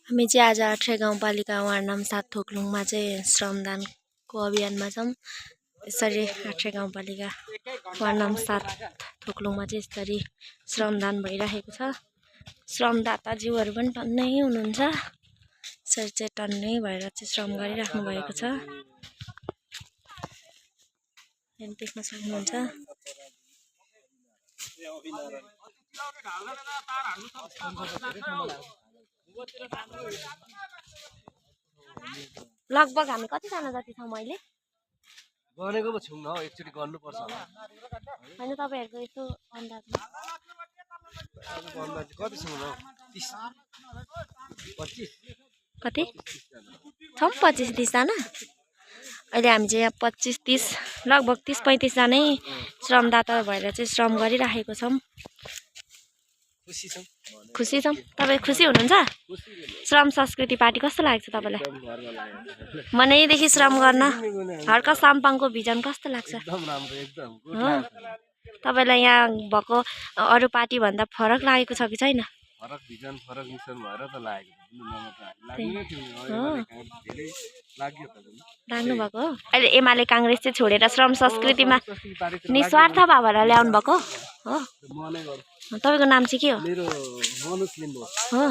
हामी चाहिँ आज 8 गाउँपालिका वार्ड नम्बर 7 थोक्लुङमा चाहिँ श्रमदानको अभियानमा छौँ। यसरी 8 गाउँपालिका वार्ड नम्बर 7 थोक्लुङमा चाहिँ यसरी श्रमदान भइरहेको छ। श्रमदाताज्यूहरू पनि टन्नै हुनुहुन्छ। यसरी चाहिँ टन्नै भएर चाहिँ श्रम गरिराख्नु भएको छ। यहाँ देख्न सक्नुहुन्छ। लगभग हामी कतिजना जति छौँ अहिले? गनेको पो छौँ न एकचोटि गर्नुपर्छ होला हैन तपाईहरुको यसो अन्दाजमा कति छौँ न 30 25 कति छौँ 25-30 जना। अहिले हामी चाहिँ यहाँ 25-30 लगभग 30-35 जनै श्रमदाता भएर चाहिँ श्रम गरिराखेको छौँ। खुसी छौँ। तपाईं खुसी हुनुहुन्छ? श्रम संस्कृति पार्टी कस्तो लाग्छ तपाईलाई? मनैदेखि श्रम गर्न हर्क साम्पाङको भिजन कस्तो लाग्छ? एकदम राम्रो एकदम तपाईलाई यहाँ भएको अरु पार्टी भन्दा फरक लागेको छ कि छैन? फरक भिजन फरक मिसन भएर त लाग्यो लाग्नु भएको हो। अहिले एमाले कांग्रेस चाहिँ छोडेर श्रम संस्कृतिमा निस्वार्थ भावना ल्याउनु भएको हो। तपाईको नाम चाहिँ के हो? मेरो मनोज लिम्बू हो।